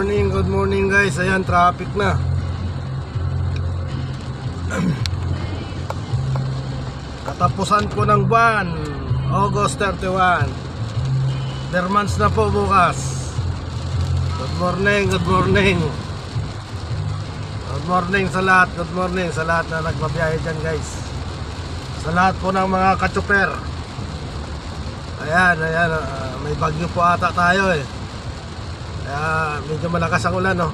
good morning guys. Ayan, traffic na. Katapusan po ng buwan, August 31. Dermans na po bukas. Good morning, good morning. Good morning sa lahat, good morning sa lahat na nagbabiyahe dyan guys. Sa lahat po ng mga katsuper. Ayan, may bagyo po ata tayo eh. Kaya medyo malakas ang ulan, no?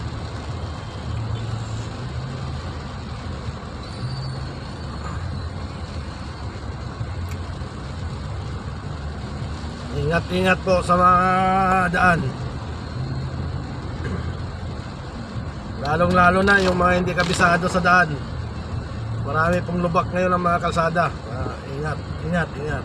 Ingat-ingat po sa mga daan. Lalong-lalo na yung mga hindi kabisado sa daan. Marami pong lubak ngayon ang mga kalsada. Ingat, ingat, ingat.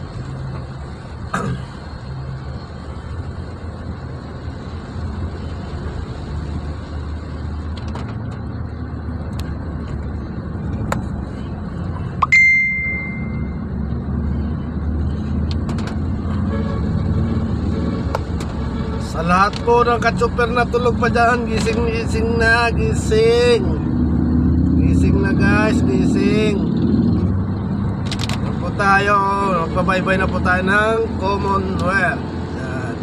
Sa lahat po ng katsuper na tulog pa dyan, gising na, gising. Gising na guys, gising. Yan po tayo, magpabaybay na po tayo ng Commonwealth. Yan.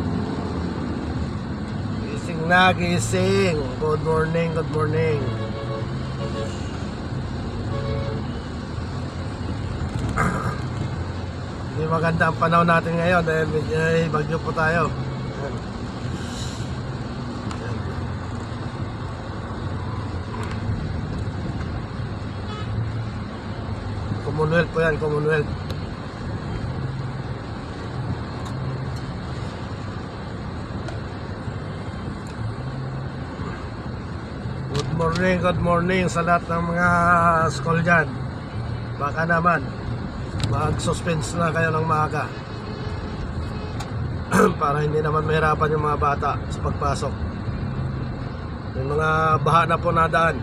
Gising na, gising. Good morning, good morning. Hindi maganda ang panahon natin ngayon dahil may bagyo po tayo. Yan. Commonwealth po yan, Commonwealth. Good morning sa lahat ng mga school dyan. Baka naman mag-suspense na kayo ng maaga para hindi naman mahirapan yung mga bata sa pagpasok. May mga baha na po nadaan.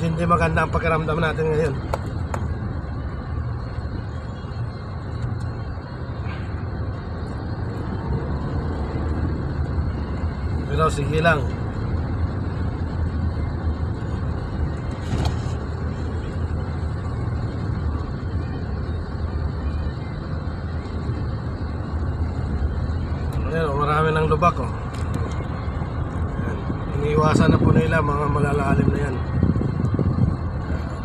Hindi maganda ang pakiramdam natin ngayon. Pero sige lang. Ayan, marami ng lubak oh. Iniiwasan na po nila mga malalalim na yan.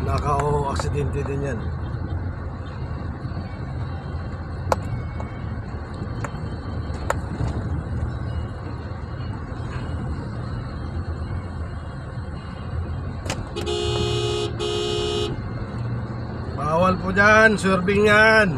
Naka-aksidente din yan. Bawal po dyan, swerving yan.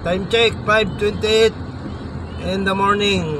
Time check, 5:28 in the morning.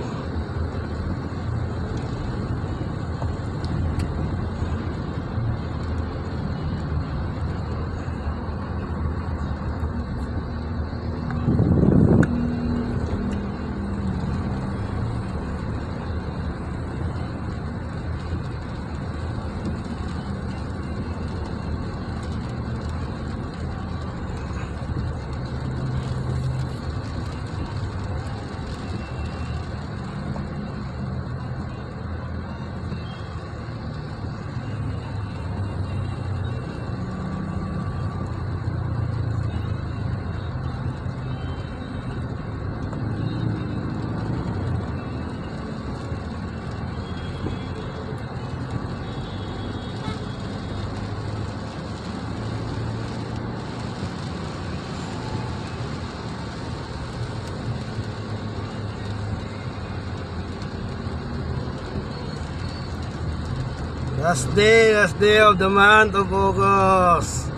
Last day of the month of August.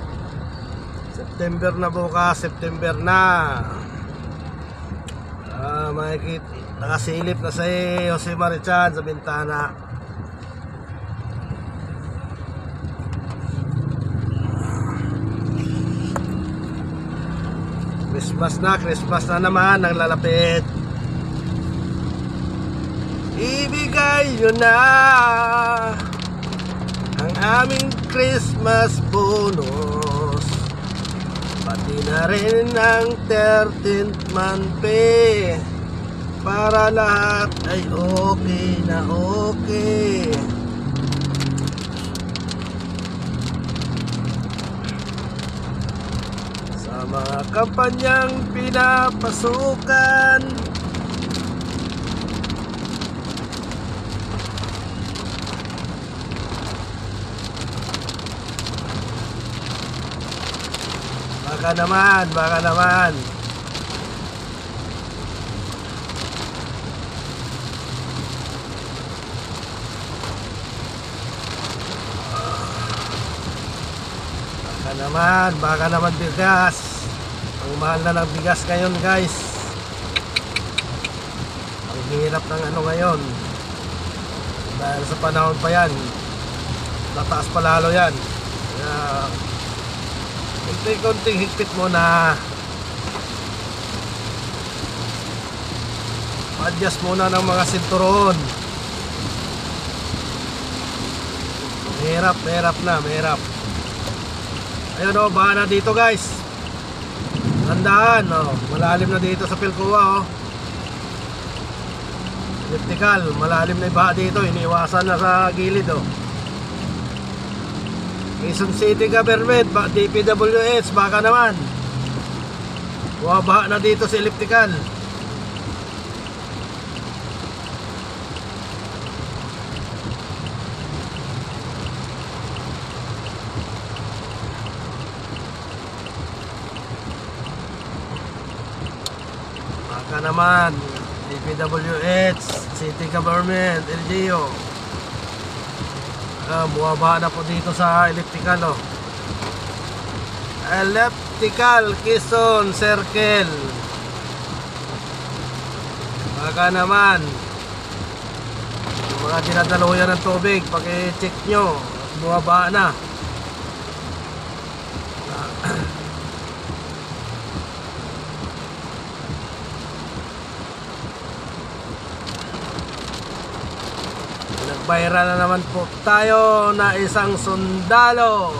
September na bukas, September na. Makikita, nakasilip na si Jose Marichan sa bintana. Christmas na naman, naglalapit. Ibigay nyo na ang aming Christmas bonus, pati na rin ang 13th month pay, para lahat ay okay na okay. Sa mga kampanyang pinapasukan, baka naman. Baka naman bigas. Ang mahal na ng bigas ngayon, guys. Ang hirap ng ano ngayon. Dahil sa panahon pa yan, tataas pa lalo yan. Kaya konting higpit muna. Adjust muna ng mga sinturon. Mahirap na. Ayun o, baha na dito, guys. Tandaan, malalim na dito sa Pilcoa, elliptical, malalim na yung baha dito. Iniwasan na sa gilid, Quezon City Government, DPWH, baka naman bumabaha na dito sa elliptical. Baka naman DPWH, City Government, LGU, bumabaha na po dito sa elliptical, Elliptical Quezon Circle. Baka naman yung mga dinadaluyan ng tubig, paki-check nyo, bumabaha na. Viral na naman po tayo na isang sundalo.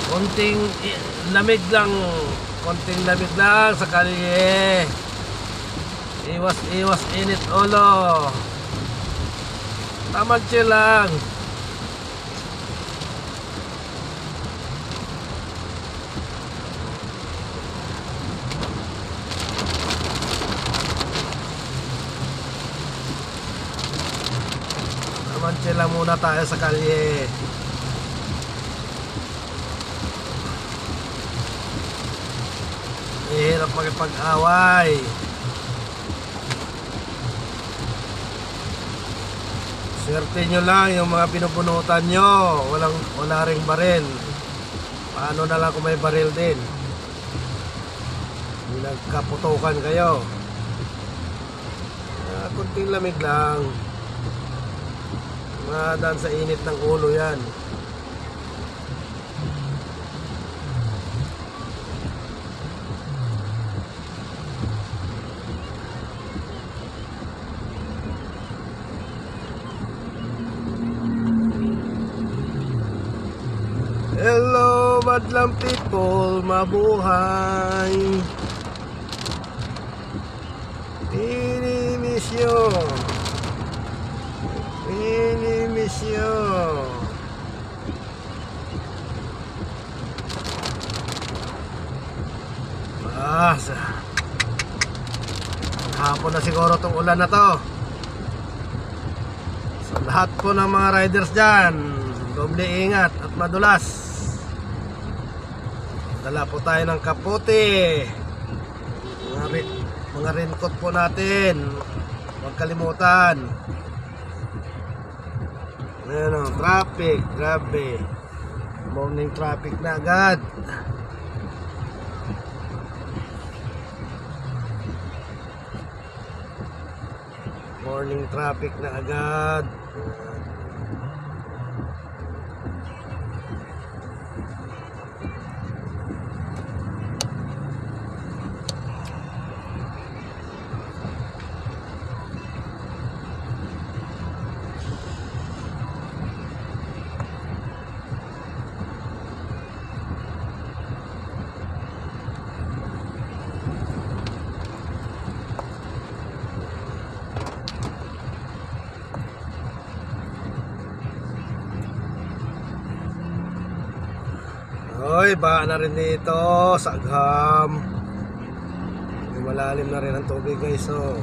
Konting lamig lang sa kalye. Iwas init ulo. Tamad chill lang. Sila muna tayo sa kalye. Hirap makipag-away. Swerte nyo lang yung mga pinupunutan nyo, wala ring baril. Paano na lang kung may baril din? Hindi nagkaputukan kayo. Kunting lamig lang. Madaan sa init ng ulo yan. Hello madlang people, mabuhay. Inimisyon. Hapon na siguro itong ulan na to. Sa lahat po ng mga riders dyan, doble ingat at madulas. Dala po tayo ng kapote, mga raincoat po natin, huwag kalimutan. Ayan o, traffic. Grabe. Morning traffic na agad. Morning traffic na agad. Oy, baha na rin dito sa Agham. Malalim na rin ang tubig guys. Oh.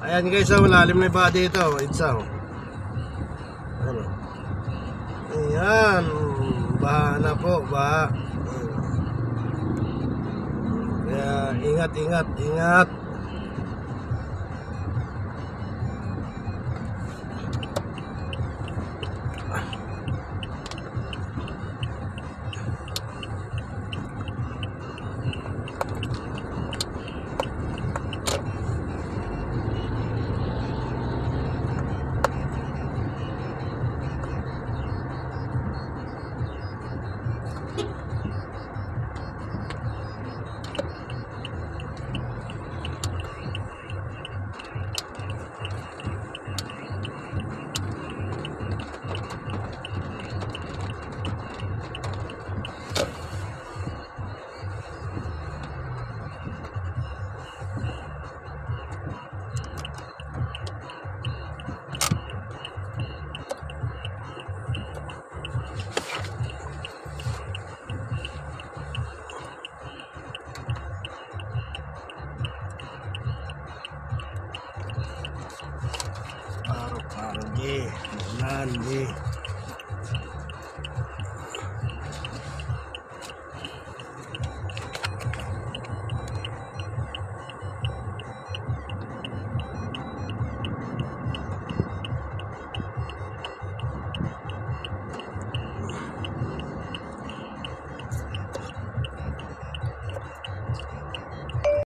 Ayan guys, malalim na yung baha dito. Itsa. Ano? Ayan, baha na po, baha. Kaya ingat, ingat, ingat. Parang di, nan di.